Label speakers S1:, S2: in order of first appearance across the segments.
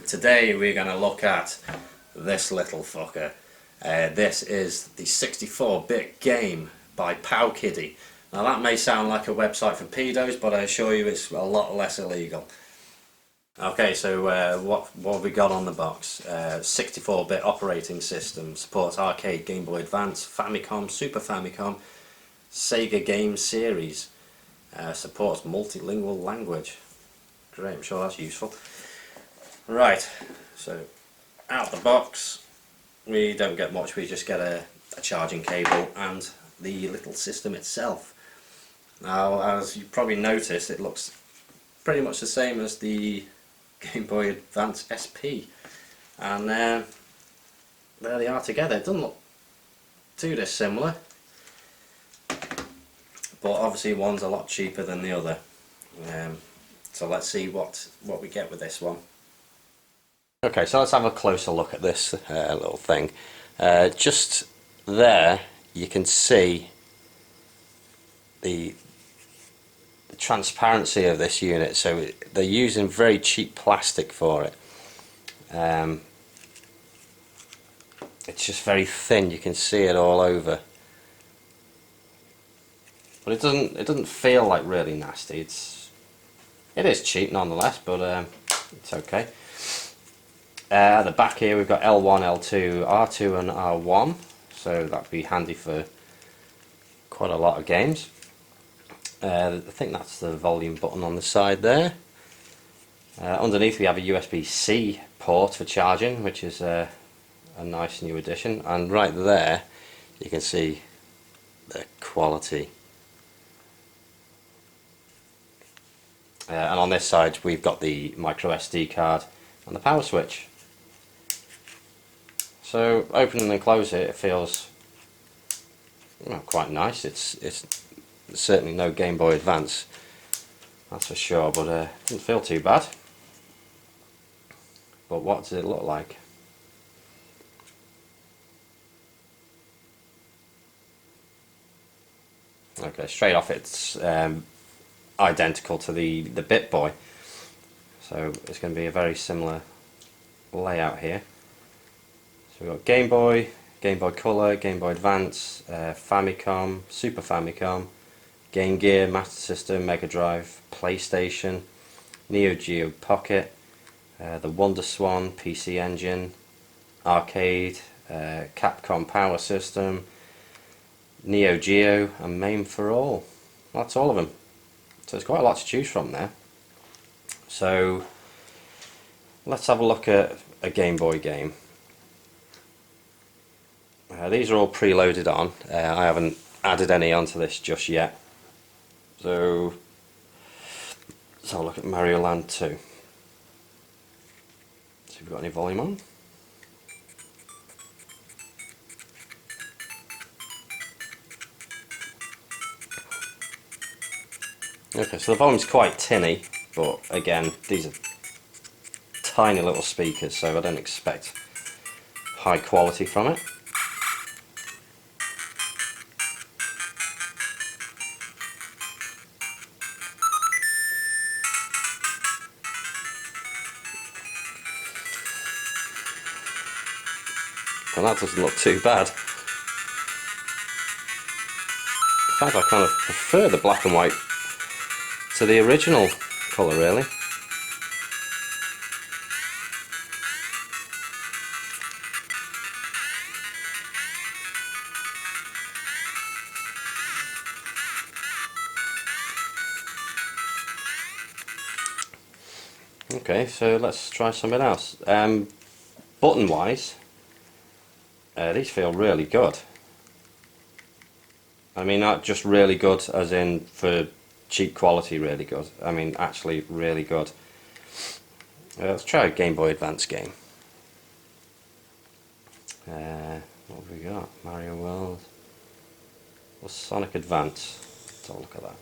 S1: today we're going to look at this little fucker. This is the 64-bit game by Powkiddy. Now that may sound like a website for pedos, but I assure you it's a lot less illegal. Okay, so what have we got on the box? 64-bit operating system, supports arcade, Game Boy Advance, Famicom, Super Famicom, Sega game series, supports multilingual language. Great, I'm sure that's useful. Right, so out the box we don't get much, we just get a charging cable and the little system itself. Now, as you probably noticed, it looks pretty much the same as the Game Boy Advance SP, and there they are together. It doesn't look too dissimilar, but obviously one's a lot cheaper than the other. So let's see what we get with this one. Okay, so let's have a closer look at this little thing. Just there you can see the transparency of this unit, so they're using very cheap plastic for it. It's just very thin, you can see it all over, but it doesn't feel like really nasty. It is cheap nonetheless, but it's okay. At the back here we've got L1, L2, R2 and R1, so that'd be handy for quite a lot of games. I think that's the volume button on the side there. Underneath we have a USB-C port for charging, which is a nice new addition, and right there you can see the quality. And on this side we've got the micro SD card and the power switch. So opening and close it feels quite nice. It's certainly no Game Boy Advance, that's for sure, but it doesn't feel too bad. But what does it look like? Okay, straight off it's identical to the BitBoy, so it's going to be a very similar layout here. So we've got Game Boy, Game Boy Color, Game Boy Advance, Famicom, Super Famicom, Game Gear, Master System, Mega Drive, PlayStation, Neo Geo Pocket, the Wonder Swan, PC Engine, Arcade, Capcom Power System, Neo Geo and MAME for All. That's all of them. So there's quite a lot to choose from there. So let's have a look at a Game Boy game. These are all preloaded on. I haven't added any onto this just yet. So let's have a look at Mario Land 2. See if we've got any volume on. Okay, so the volume's quite tinny, but again, these are tiny little speakers, so I don't expect high quality from it. And that doesn't look too bad. In fact, I kind of prefer the black and white to the original colour, really. Okay, so let's try something else. Button wise, these feel really good. I mean, not just really good as in for cheap quality really good. I mean actually really good. Let's try a Game Boy Advance game. What have we got? Mario World or Sonic Advance? Let's have a look at that.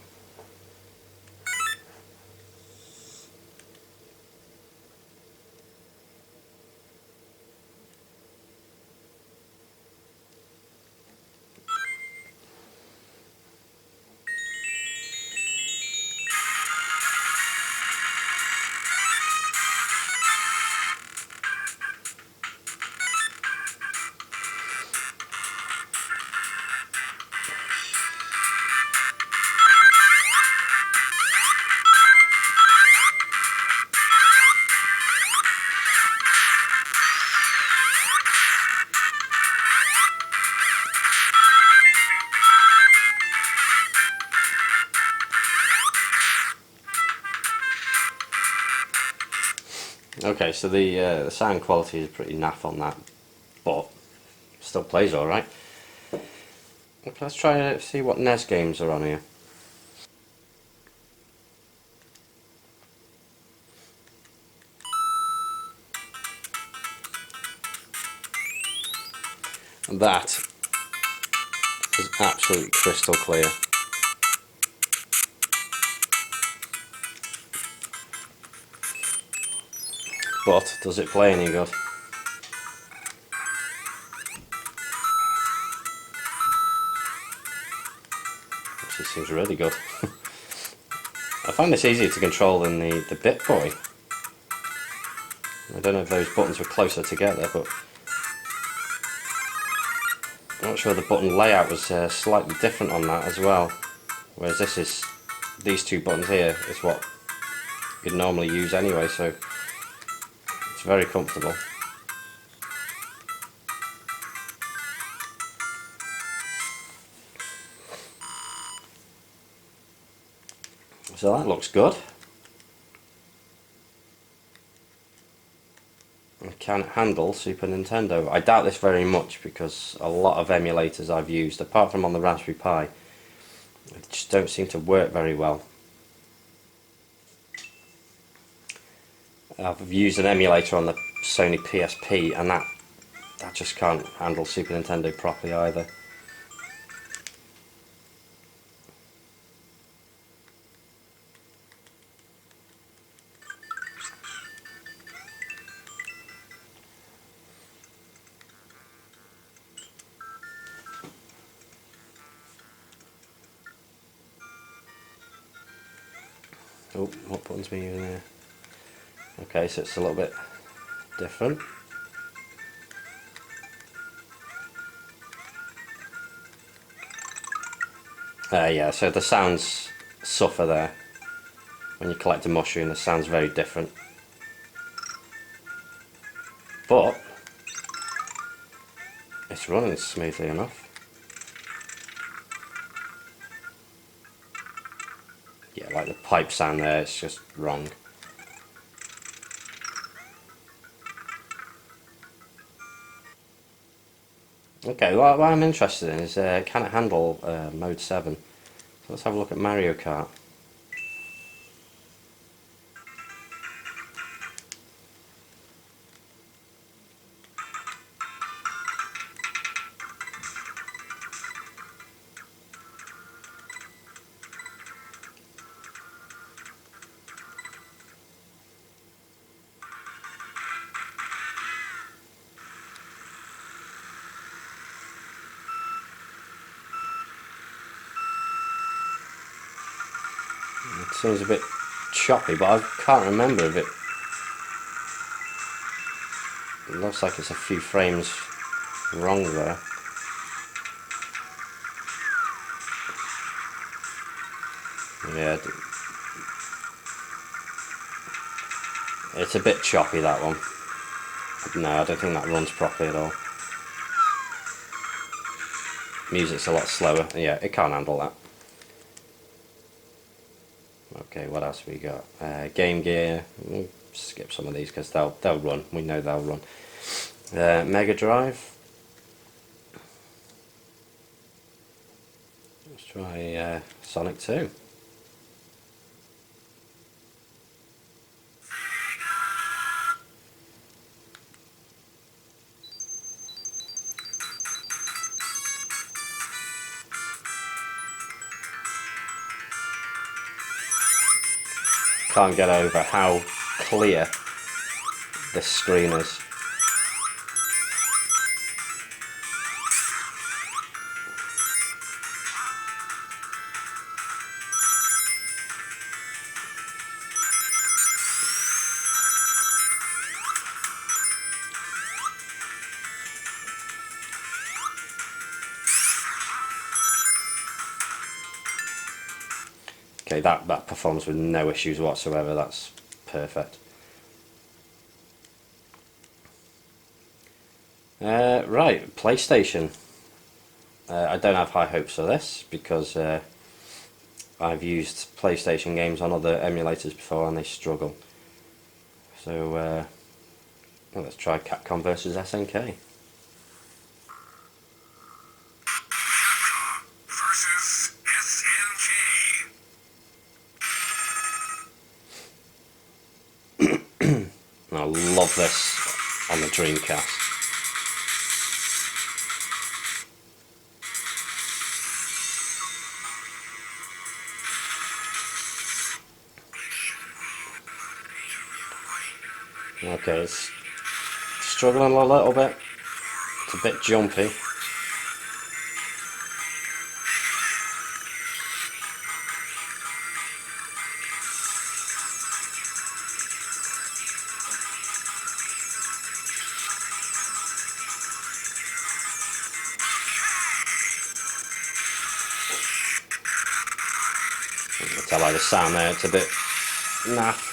S1: Okay, so the sound quality is pretty naff on that, but still plays alright. Okay, let's try and see what NES games are on here. And that is absolutely crystal clear. But does it play any good? Actually seems really good. I find this easier to control than the BitBoy. I don't know if those buttons were closer together, but I'm not sure the button layout was slightly different on that as well. Whereas these two buttons here is what you'd normally use anyway, so it's very comfortable. So that looks good. I can handle Super Nintendo. I doubt this very much because a lot of emulators I've used, apart from on the Raspberry Pi, they just don't seem to work very well. I've used an emulator on the Sony PSP and that just can't handle Super Nintendo properly either. Oh, what buttons are we using there? Okay, so it's a little bit different. Yeah, so the sounds suffer there. When you collect a mushroom, the sound's very different. But it's running smoothly enough. Yeah, like the pipe sound there, it's just wrong. Okay, what I'm interested in is can it handle mode 7? So let's have a look at Mario Kart. It seems a bit choppy, but I can't remember if it looks like it's a few frames wrong there. Yeah, it's a bit choppy, that one. No, I don't think that runs properly at all. Music's a lot slower. Yeah, it can't handle that. Okay, what else we got? Game Gear. We'll skip some of these because they'll run. We know they'll run. Mega Drive. Let's try Sonic 2. Can't get over how clear this screen is. Okay, that performs with no issues whatsoever. That's perfect. Right, PlayStation. I don't have high hopes for this because I've used PlayStation games on other emulators before and they struggle. So Well, let's try Capcom versus SNK.
S2: Versus SNK.
S1: I love this on the Dreamcast. Okay, it's struggling a little bit. It's a bit jumpy. You can tell by the sound there, it's a bit naff.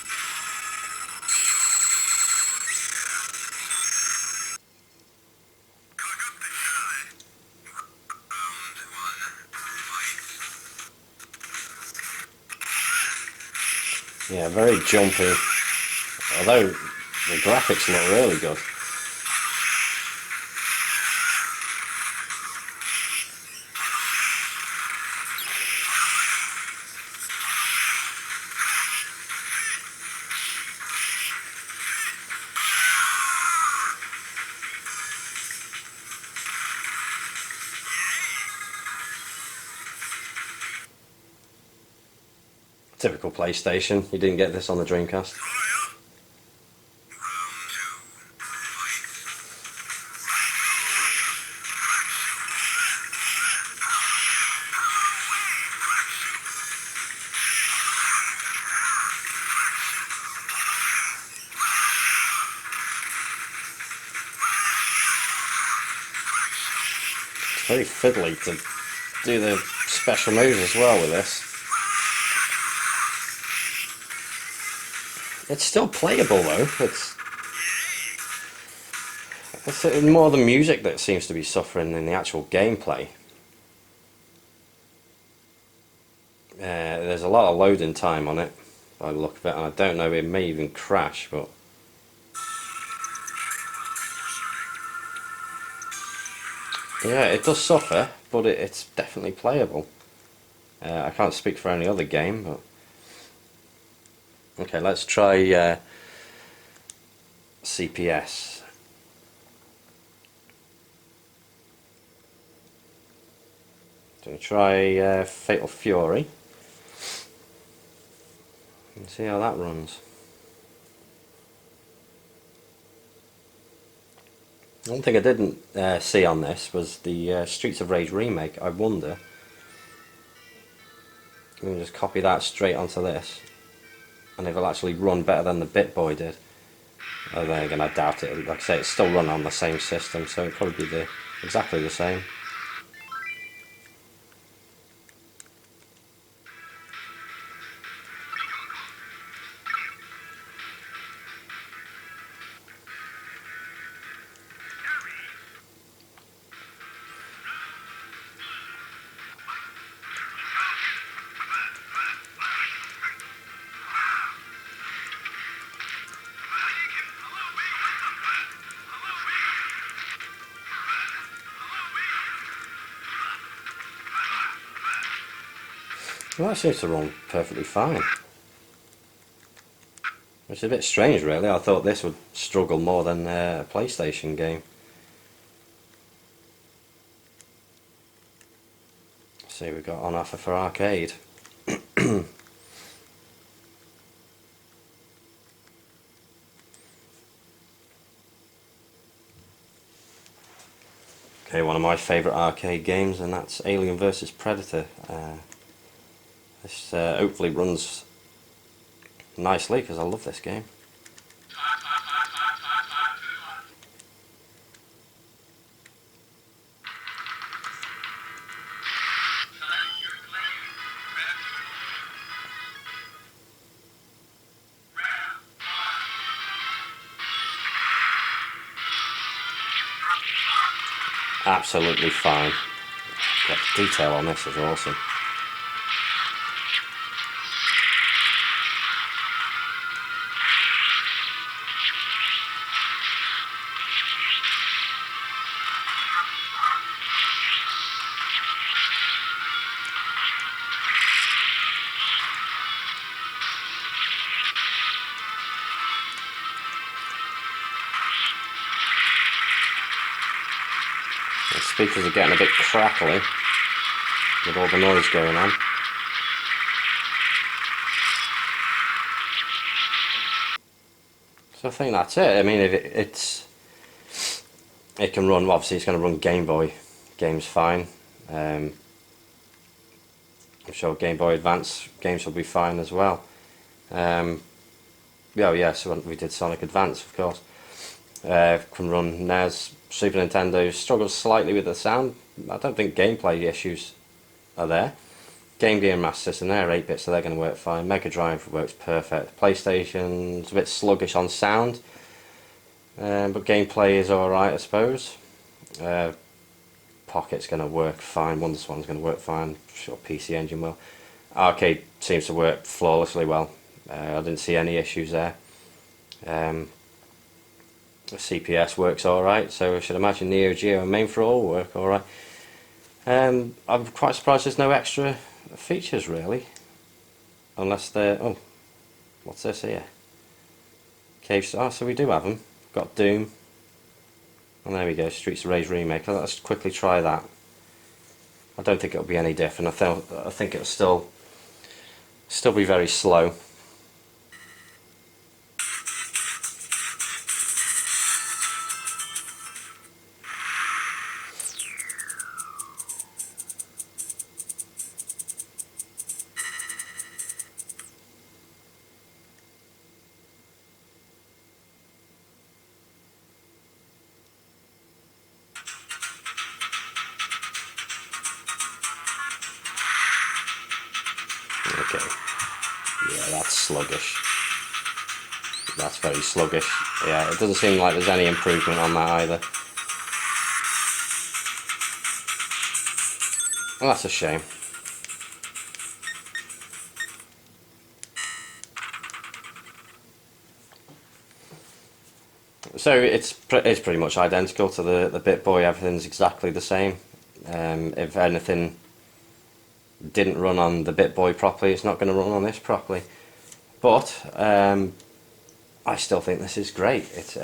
S1: Yeah, very jumpy. Although the graphics look really good. Typical PlayStation. You didn't get this on the Dreamcast. It's very fiddly to do the special moves as well with this. It's still playable though. It's more the music that seems to be suffering than the actual gameplay. There's a lot of loading time on it by the look of it, and I don't know, it may even crash, but yeah, it does suffer, but it's definitely playable. I can't speak for any other game, but okay, let's try CPS. So we try Fatal Fury and see how that runs. One thing I didn't see on this was the Streets of Rage remake. I wonder, we can just copy that straight onto this, and it'll actually run better than the BitBoy did. Oh, then again, I doubt it. Like I say, it's still run on the same system, so it'll probably be exactly the same. Well, that seems to run perfectly fine. Which is a bit strange, really. I thought this would struggle more than a PlayStation game. Let's see, we've got on offer for arcade. Okay, one of my favourite arcade games, and that's Alien vs Predator. This hopefully runs nicely because I love this game. Absolutely fine. The detail on this is awesome. speakers are getting a bit crackly with all the noise going on. So I think that's it. I mean, it can run, obviously it's going to run Gameboy games fine. I'm sure Game Boy Advance games will be fine as well. Yeah, so we did Sonic Advance, of course. Can run NES, Super Nintendo. Struggles slightly with the sound. I don't think gameplay issues are there. Game Gear and Master System, they're 8-bit, so they're going to work fine. Mega Drive works perfect. PlayStation's a bit sluggish on sound, but gameplay is alright, I suppose. Pocket's going to work fine. WonderSwan's going to work fine. Sure, PC Engine will. Arcade seems to work flawlessly well. I didn't see any issues there. The CPS works alright, so I should imagine Neo Geo and Main for All will work alright. I'm quite surprised there's no extra features really, unless they're, oh, what's this here? Cave, so we do have them. Got Doom, and there we go, Streets of Rage remake. Let's quickly try that. I don't think it'll be any different. I think it'll still be very slow. Okay, yeah, that's sluggish. That's very sluggish. Yeah, it doesn't seem like there's any improvement on that either. Well, that's a shame. So it's pretty much identical to the BitBoy. Everything's exactly the same. If anything didn't run on the BitBoy properly, it's not going to run on this properly. But I still think this is great. It's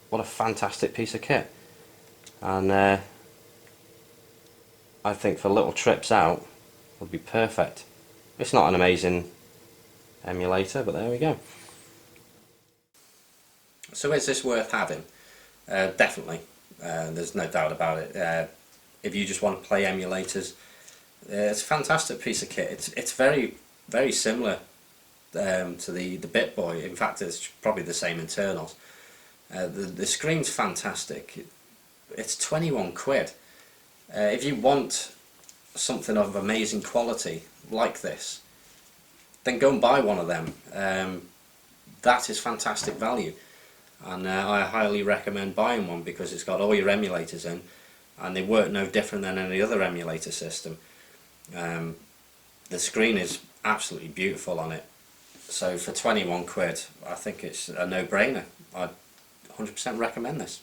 S1: what a fantastic piece of kit, and I think for little trips out would be perfect. It's not an amazing emulator, but there we go. So is this worth having? Definitely. There's no doubt about it. If you just want to play emulators, it's a fantastic piece of kit. It's very, very similar to the BitBoy. In fact, it's probably the same internals. The screen's fantastic. It's 21 quid. If you want something of amazing quality like this, then go and buy one of them. That is fantastic value, and I highly recommend buying one because it's got all your emulators in, and they work no different than any other emulator system. The screen is absolutely beautiful on it, so for 21 quid I think it's a no-brainer. I'd 100% recommend this.